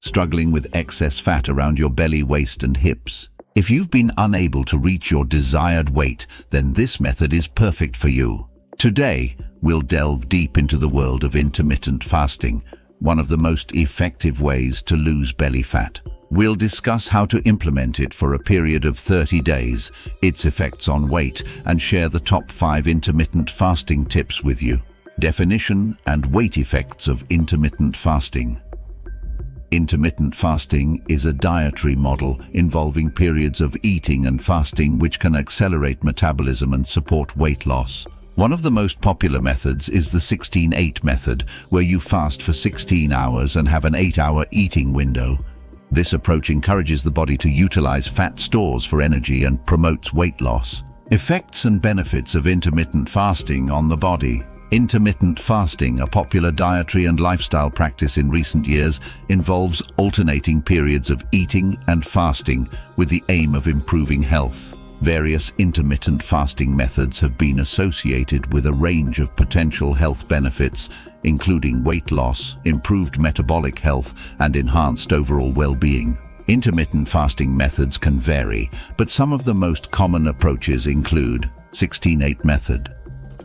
Struggling with excess fat around your belly, waist and hips? If you've been unable to reach your desired weight, then this method is perfect for you. Today, we'll delve deep into the world of intermittent fasting, one of the most effective ways to lose belly fat. We'll discuss how to implement it for a period of 30 days, its effects on weight, and share the top 5 intermittent fasting tips with you. Definition and weight effects of intermittent fasting. Intermittent fasting is a dietary model involving periods of eating and fasting which can accelerate metabolism and support weight loss. One of the most popular methods is the 16-8 method, where you fast for 16 hours and have an 8-hour eating window. This approach encourages the body to utilize fat stores for energy and promotes weight loss. Effects and benefits of intermittent fasting on the body. Intermittent fasting, a popular dietary and lifestyle practice in recent years, involves alternating periods of eating and fasting with the aim of improving health. Various intermittent fasting methods have been associated with a range of potential health benefits, including weight loss, improved metabolic health, and enhanced overall well-being. Intermittent fasting methods can vary, but some of the most common approaches include 16-8 method.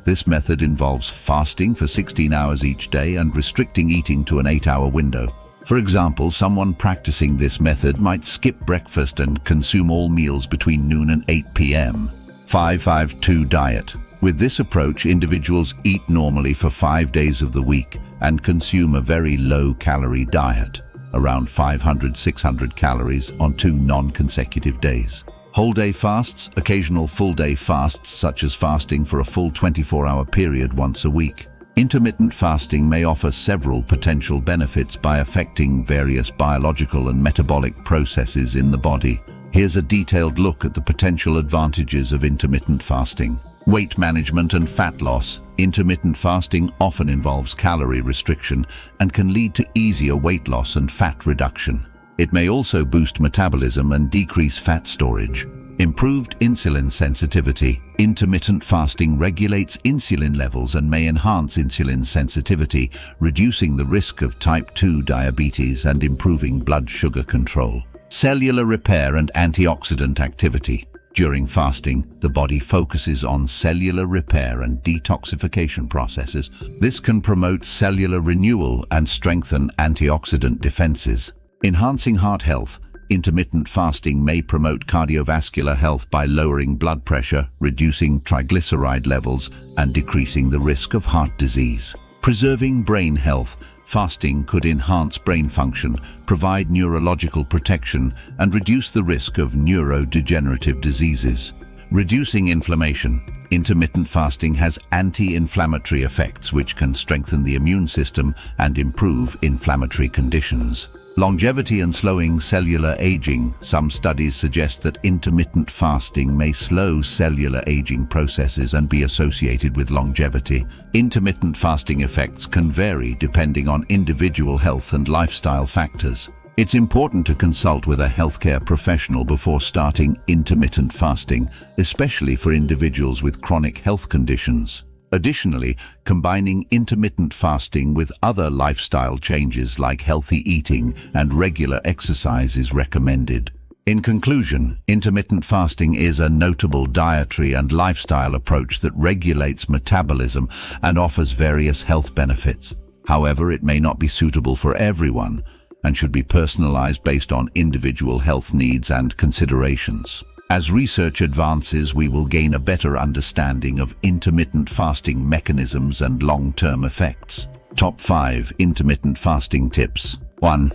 This method involves fasting for 16 hours each day and restricting eating to an 8-hour window. For example, someone practicing this method might skip breakfast and consume all meals between noon and 8 p.m. 5-5-2 diet. With this approach, individuals eat normally for 5 days of the week and consume a very low-calorie diet, around 500-600 calories on 2 non-consecutive days. Whole-day fasts, occasional full-day fasts such as fasting for a full 24-hour period once a week. Intermittent fasting may offer several potential benefits by affecting various biological and metabolic processes in the body. Here's a detailed look at the potential advantages of intermittent fasting. Weight management and fat loss. Intermittent fasting often involves calorie restriction and can lead to easier weight loss and fat reduction. It may also boost metabolism and decrease fat storage. Improved insulin sensitivity. Intermittent fasting regulates insulin levels and may enhance insulin sensitivity, reducing the risk of type 2 diabetes and improving blood sugar control. Cellular repair and antioxidant activity. During fasting, the body focuses on cellular repair and detoxification processes. This can promote cellular renewal and strengthen antioxidant defenses. Enhancing heart health. Intermittent fasting may promote cardiovascular health by lowering blood pressure, reducing triglyceride levels, and decreasing the risk of heart disease. Preserving brain health. Fasting could enhance brain function, provide neurological protection, and reduce the risk of neurodegenerative diseases. Reducing inflammation. Intermittent fasting has anti-inflammatory effects which can strengthen the immune system and improve inflammatory conditions. Longevity and slowing cellular aging. Some studies suggest that intermittent fasting may slow cellular aging processes and be associated with longevity. Intermittent fasting effects can vary depending on individual health and lifestyle factors. It's important to consult with a healthcare professional before starting intermittent fasting, especially for individuals with chronic health conditions. Additionally, combining intermittent fasting with other lifestyle changes like healthy eating and regular exercise is recommended. In conclusion, intermittent fasting is a notable dietary and lifestyle approach that regulates metabolism and offers various health benefits. However, it may not be suitable for everyone and should be personalized based on individual health needs and considerations. As research advances, we will gain a better understanding of intermittent fasting mechanisms and long-term effects. Top 5 intermittent fasting tips. 1.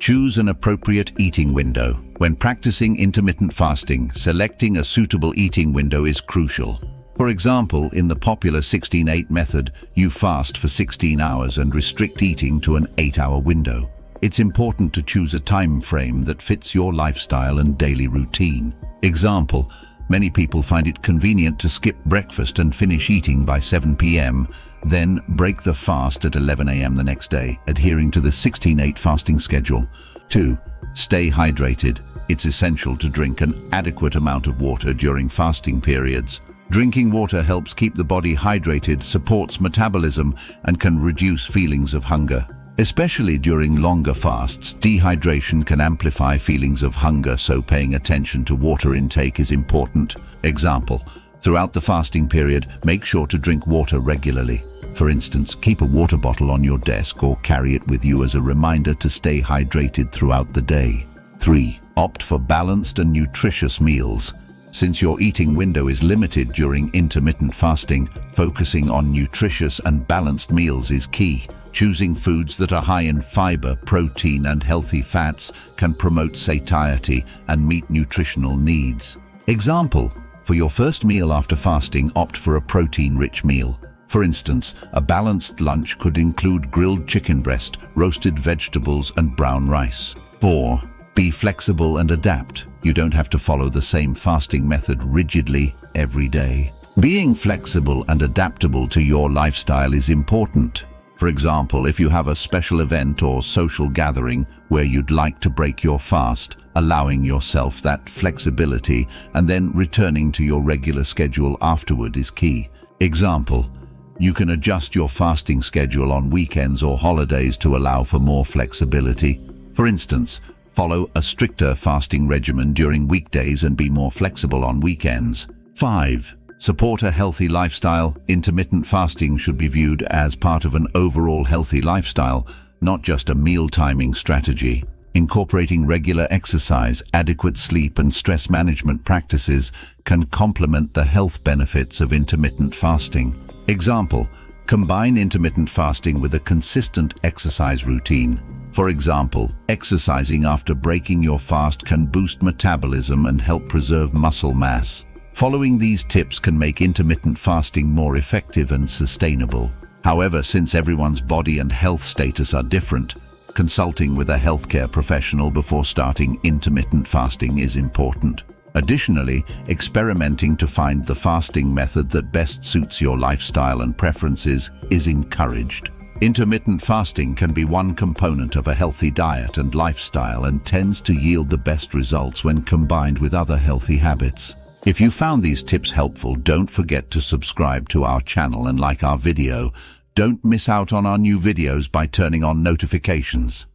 Choose an appropriate eating window. When practicing intermittent fasting, selecting a suitable eating window is crucial. For example, in the popular 16-8 method, you fast for 16 hours and restrict eating to an 8-hour window. It's important to choose a time frame that fits your lifestyle and daily routine. Example, many people find it convenient to skip breakfast and finish eating by 7 p.m., then break the fast at 11 a.m. the next day, adhering to the 16-8 fasting schedule. 2. Stay hydrated. It's essential to drink an adequate amount of water during fasting periods. Drinking water helps keep the body hydrated, supports metabolism, and can reduce feelings of hunger. Especially during longer fasts, dehydration can amplify feelings of hunger, so paying attention to water intake is important. Example, throughout the fasting period, make sure to drink water regularly. For instance, keep a water bottle on your desk or carry it with you as a reminder to stay hydrated throughout the day. 3. Opt for balanced and nutritious meals. Since your eating window is limited during intermittent fasting, focusing on nutritious and balanced meals is key. Choosing foods that are high in fiber, protein, and healthy fats can promote satiety and meet nutritional needs. Example, for your first meal after fasting, opt for a protein-rich meal. For instance, a balanced lunch could include grilled chicken breast, roasted vegetables, and brown rice. 4. Be flexible and adapt. You don't have to follow the same fasting method rigidly every day. Being flexible and adaptable to your lifestyle is important. For example, if you have a special event or social gathering where you'd like to break your fast, allowing yourself that flexibility and then returning to your regular schedule afterward is key. Example, you can adjust your fasting schedule on weekends or holidays to allow for more flexibility. For instance, follow a stricter fasting regimen during weekdays and be more flexible on weekends. 5. Support a healthy lifestyle. Intermittent fasting should be viewed as part of an overall healthy lifestyle, not just a meal timing strategy. Incorporating regular exercise, adequate sleep, and stress management practices can complement the health benefits of intermittent fasting. Example, combine intermittent fasting with a consistent exercise routine. For example, exercising after breaking your fast can boost metabolism and help preserve muscle mass. Following these tips can make intermittent fasting more effective and sustainable. However, since everyone's body and health status are different, consulting with a healthcare professional before starting intermittent fasting is important. Additionally, experimenting to find the fasting method that best suits your lifestyle and preferences is encouraged. Intermittent fasting can be one component of a healthy diet and lifestyle and tends to yield the best results when combined with other healthy habits. If you found these tips helpful, don't forget to subscribe to our channel and like our video. Don't miss out on our new videos by turning on notifications.